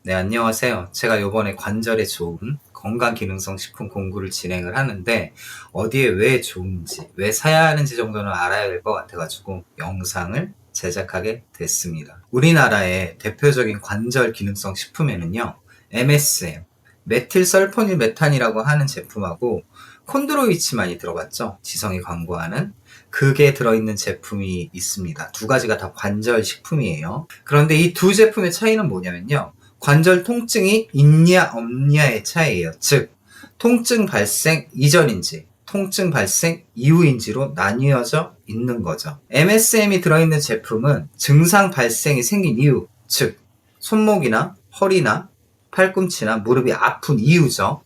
네, 안녕하세요. 제가 요번에 관절에 좋은 건강기능성 식품 공부를 진행을 하는데 어디에 왜 좋은지, 왜 사야 하는지 정도는 알아야 될 것 같아가지고 영상을 제작하게 됐습니다. 우리나라의 대표적인 관절 기능성 식품에는요, MSM, 메틸설포닐 메탄이라고 하는 제품하고 콘드로이친만이 들어갔죠. 지성이 광고하는 그게 들어있는 제품이 있습니다. 두 가지가 다 관절 식품이에요. 그런데 이 두 제품의 차이는 뭐냐면요. 관절 통증이 있냐 없냐의 차이예요. 즉 통증 발생 이전인지 통증 발생 이후인지로 나뉘어져 있는 거죠. MSM이 들어있는 제품은 증상 발생이 생긴 이유, 즉 손목이나 허리나 팔꿈치나 무릎이 아픈 이유죠.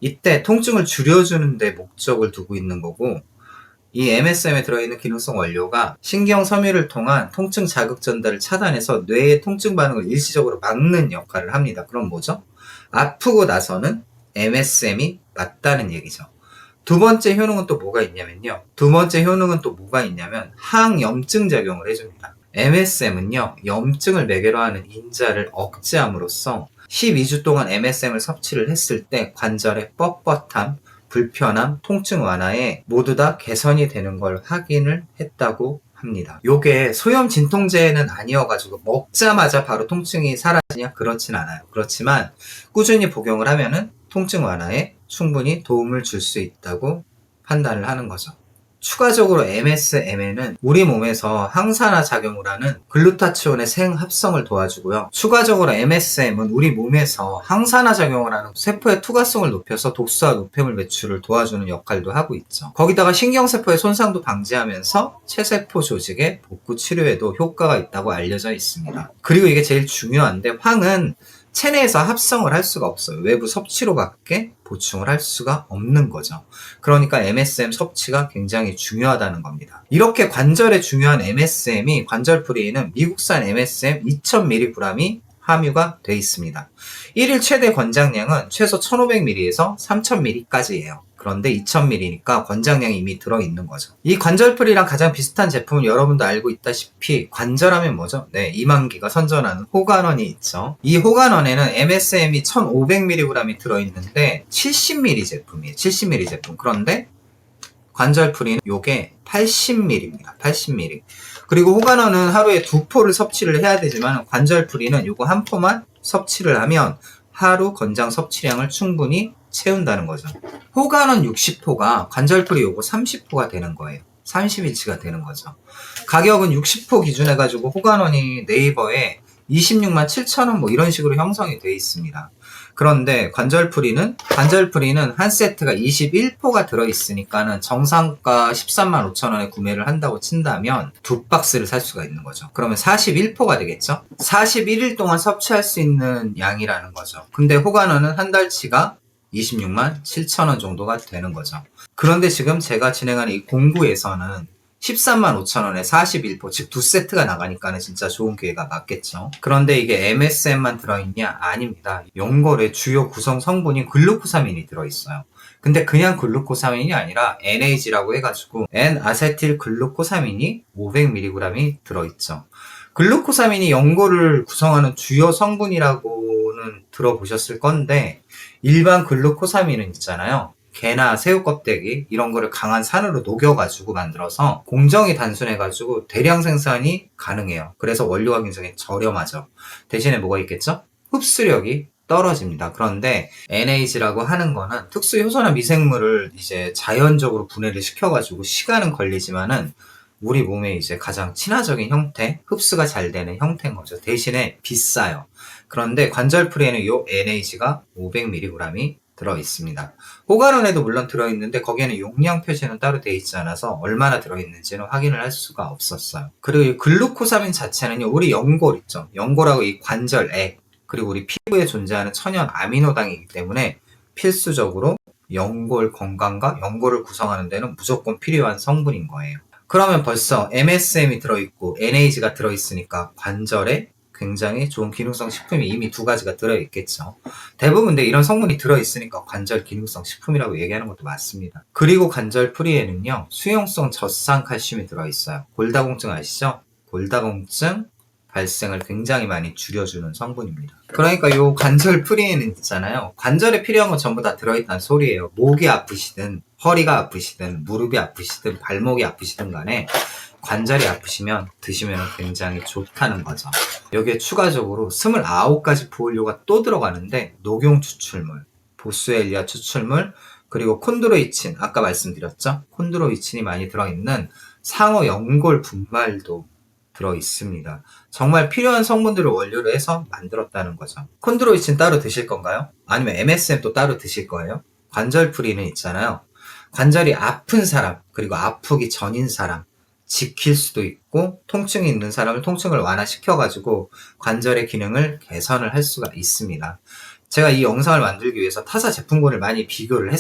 이때 통증을 줄여주는 데 목적을 두고 있는 거고, 이 MSM에 들어있는 기능성 원료가 신경 섬유를 통한 통증 자극 전달을 차단해서 뇌의 통증 반응을 일시적으로 막는 역할을 합니다. 그럼 뭐죠? 아프고 나서는 MSM이 맞다는 얘기죠. 두 번째 효능은 또 뭐가 있냐면요. 항염증 작용을 해줍니다. MSM은요, 염증을 매개로 하는 인자를 억제함으로써 12주 동안 MSM을 섭취를 했을 때 관절의 뻣뻣함, 불편함, 통증 완화에 모두 다 개선이 되는 걸 확인을 했다고 합니다. 요게 소염 진통제는 아니어가지고 먹자마자 바로 통증이 사라지냐? 그렇진 않아요. 그렇지만 꾸준히 복용을 하면은 통증 완화에 충분히 도움을 줄 수 있다고 판단을 하는 거죠. 추가적으로 MSM에는 우리 몸에서 항산화 작용을 하는 글루타치온의 생합성을 도와주고요. 추가적으로 MSM은 우리 몸에서 항산화 작용을 하는 세포의 투과성을 높여서 독소와 노폐물 배출을 도와주는 역할도 하고 있죠. 거기다가 신경세포의 손상도 방지하면서 체세포 조직의 복구 치료에도 효과가 있다고 알려져 있습니다. 그리고 이게 제일 중요한데, 황은 체내에서 합성을 할 수가 없어요. 외부 섭취로밖에 보충을 할 수가 없는 거죠. 그러니까 MSM 섭취가 굉장히 중요하다는 겁니다. 이렇게 관절에 중요한 MSM이 관절프리에는 미국산 MSM 2000mg이 함유가 되어 있습니다. 1일 최대 권장량은 최소 1500ml에서 3000ml까지예요. 그런데 2000ml니까 권장량이 이미 들어있는 거죠. 이 관절풀이랑 가장 비슷한 제품은 여러분도 알고 있다시피 관절하면 뭐죠? 네, 이만기가 선전하는 호간원이 있죠. 이 호간원에는 MSM이 1500mg이 들어있는데 70ml 제품이에요. 70ml 제품. 그런데 관절풀이는 요게 80ml입니다. 80ml. 그리고 호간원은 하루에 2포를 섭취를 해야 되지만 관절풀이는 요거 한 포만 섭취를 하면 하루 권장 섭취량을 충분히 채운다는 거죠. 호간원 60포가 관절풀이 요거 30포가 되는 거예요. 30인치가 되는 거죠. 가격은 60포 기준해가지고 호간원이 네이버에 26만 7천원 뭐 이런 식으로 형성이 되어 있습니다. 그런데 관절풀이는 한 세트가 21포가 들어있으니까는 정상가 13만 5천원에 구매를 한다고 친다면 두 박스를 살 수가 있는 거죠. 그러면 41포가 되겠죠? 41일 동안 섭취할 수 있는 양이라는 거죠. 근데 호간원은 한 달치가 26만 7천원 정도가 되는 거죠. 그런데 지금 제가 진행하는 이 공구에서는 13만 5천원에 41포, 즉 두 세트가 나가니까는 진짜 좋은 기회가 맞겠죠. 그런데 이게 MSM만 들어있냐? 아닙니다. 연골의 주요 구성 성분인 글루코사민이 들어있어요. 근데 그냥 글루코사민이 아니라 NAG라고 해가지고 N-아세틸 글루코사민이 500mg이 들어있죠. 글루코사민이 연골을 구성하는 주요 성분이라고는 들어보셨을 건데, 일반 글루코사민은 있잖아요. 게나 새우 껍데기 이런 거를 강한 산으로 녹여가지고 만들어서 공정이 단순해가지고 대량 생산이 가능해요. 그래서 원료가 굉장히 저렴하죠. 대신에 뭐가 있겠죠? 흡수력이 떨어집니다. 그런데 NAG라고 하는 거는 특수 효소나 미생물을 이제 자연적으로 분해를 시켜가지고 시간은 걸리지만은 우리 몸에 이제 가장 친화적인 형태, 흡수가 잘 되는 형태인 거죠. 대신에 비싸요. 그런데 관절풀이에는 이 NAG가 500mg이 들어있습니다. 호가론에도 물론 들어있는데 거기에는 용량 표시는 따로 되어 있지 않아서 얼마나 들어있는지는 확인을 할 수가 없었어요. 그리고 이 글루코사민 자체는요, 우리 연골 있죠. 연골하고 이 관절액, 그리고 우리 피부에 존재하는 천연 아미노당이기 때문에 필수적으로 연골 건강과 연골을 구성하는 데는 무조건 필요한 성분인 거예요. 그러면 벌써 MSM이 들어있고 NAG가 들어있으니까 관절에 굉장히 좋은 기능성 식품이 이미 두 가지가 들어있겠죠. 대부분 근데 이런 성분이 들어있으니까 관절 기능성 식품이라고 얘기하는 것도 맞습니다. 그리고 관절풀이에는요, 수용성 젖산 칼슘이 들어있어요. 골다공증 아시죠? 골다공증, 발생을 굉장히 많이 줄여주는 성분입니다. 그러니까 요 관절 프리에는 있잖아요. 관절에 필요한 건 전부 다 들어있다는 소리예요. 목이 아프시든 허리가 아프시든 무릎이 아프시든 발목이 아프시든 간에 관절이 아프시면 드시면 굉장히 좋다는 거죠. 여기에 추가적으로 29가지 보호료가 또 들어가는데 녹용 추출물, 보스웰리아 추출물, 그리고 콘드로이친, 아까 말씀드렸죠? 콘드로이친이 많이 들어있는 상어 연골 분말도 들어있습니다. 정말 필요한 성분들을 원료로 해서 만들었다는 거죠. 콘드로이친 따로 드실 건가요? 아니면 MSM 또 따로 드실 거예요? 관절 풀이는 있잖아요. 관절이 아픈 사람, 그리고 아프기 전인 사람, 지킬 수도 있고 통증이 있는 사람을 통증을 완화시켜가지고 관절의 기능을 개선을 할 수가 있습니다. 제가 이 영상을 만들기 위해서 타사 제품군을 많이 비교를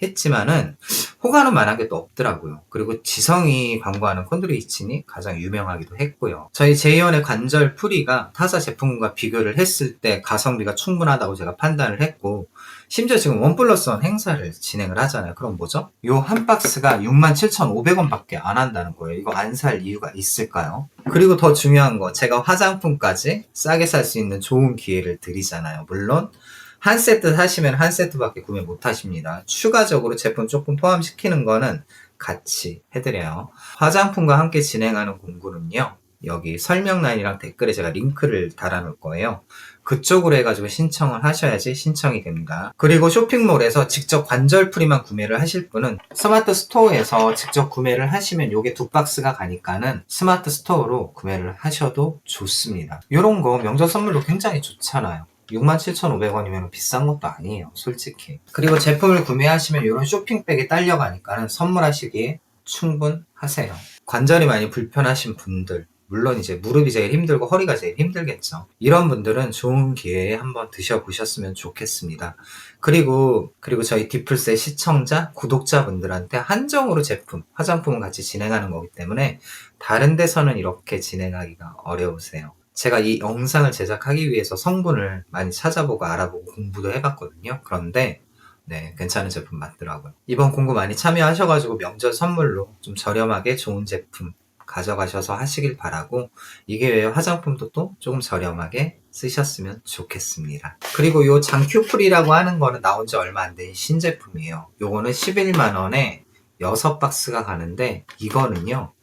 했지만은 호가는 만한 게 또 없더라고요. 그리고 지성이 광고하는 콘드로이친이 가장 유명하기도 했고요. 저희 제이원의 관절 풀이가 타사 제품군과 비교를 했을 때 가성비가 충분하다고 제가 판단을 했고, 심지어 지금 1+1 행사를 진행을 하잖아요. 그럼 뭐죠? 요 한 박스가 67,500원 밖에 안 한다는 거예요. 이거 안 살 이유가 있을까요? 그리고 더 중요한 거, 제가 화장품까지 싸게 살 수 있는 좋은 기회를 드리잖아요. 물론 한 세트 사시면 한 세트밖에 구매 못 하십니다. 추가적으로 제품 조금 포함시키는 거는 같이 해드려요. 화장품과 함께 진행하는 공구는요, 여기 설명란이랑 댓글에 제가 링크를 달아놓을 거예요. 그쪽으로 해가지고 신청을 하셔야지 신청이 됩니다. 그리고 쇼핑몰에서 직접 관절 풀이만 구매를 하실 분은 스마트 스토어에서 직접 구매를 하시면 요게 2박스가 가니까는 스마트 스토어로 구매를 하셔도 좋습니다. 요런 거 명절 선물로 굉장히 좋잖아요. 67,500원이면 비싼 것도 아니에요, 솔직히. 그리고 제품을 구매하시면 이런 쇼핑백에 딸려가니까는 선물하시기에 충분하세요. 관절이 많이 불편하신 분들, 물론 이제 무릎이 제일 힘들고 허리가 제일 힘들겠죠. 이런 분들은 좋은 기회에 한번 드셔보셨으면 좋겠습니다. 그리고 저희 디플스의 시청자, 구독자분들한테 한정으로 제품, 화장품을 같이 진행하는 거기 때문에 다른 데서는 이렇게 진행하기가 어려우세요. 제가 이 영상을 제작하기 위해서 성분을 많이 찾아보고 알아보고 공부도 해봤거든요. 그런데 네, 괜찮은 제품 맞더라고요. 이번 공구 많이 참여하셔가지고 명절 선물로 좀 저렴하게 좋은 제품 가져가셔서 하시길 바라고, 이 기회에 화장품도 또 조금 저렴하게 쓰셨으면 좋겠습니다. 그리고 요 장큐풀이라고 하는 거는 나온 지 얼마 안 된 신제품이에요. 요거는 11만원에 6박스가 가는데, 이거는요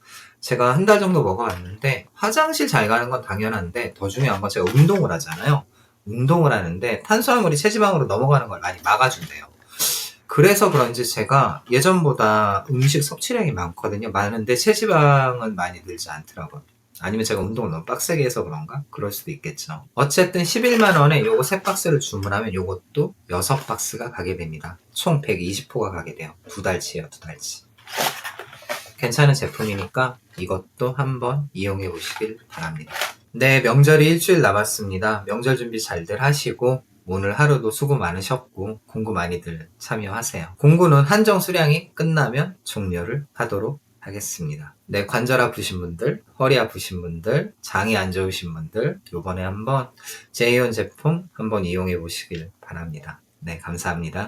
제가 한 달 정도 먹어봤는데 화장실 잘 가는 건 당연한데 더 중요한 건 제가 운동을 하잖아요. 운동을 하는데 탄수화물이 체지방으로 넘어가는 걸 많이 막아준대요. 그래서 그런지 제가 예전보다 음식 섭취량이 많은데 체지방은 많이 늘지 않더라고요. 아니면 제가 운동을 너무 빡세게 해서 그런가? 그럴 수도 있겠죠. 어쨌든 11만원에 요거 3박스를 주문하면 요것도 6박스가 가게 됩니다. 총 120호가 가게 돼요. 2달치예요, 2달치. 괜찮은 제품이니까 이것도 한번 이용해 보시길 바랍니다. 네, 명절이 일주일 남았습니다. 명절 준비 잘들 하시고 오늘 하루도 수고 많으셨고 공구 많이들 참여하세요. 공구는 한정 수량이 끝나면 종료를 하도록 하겠습니다. 네, 관절 아프신 분들, 허리 아프신 분들, 장이 안 좋으신 분들 요번에 한번 제이온 제품 한번 이용해 보시길 바랍니다. 네, 감사합니다.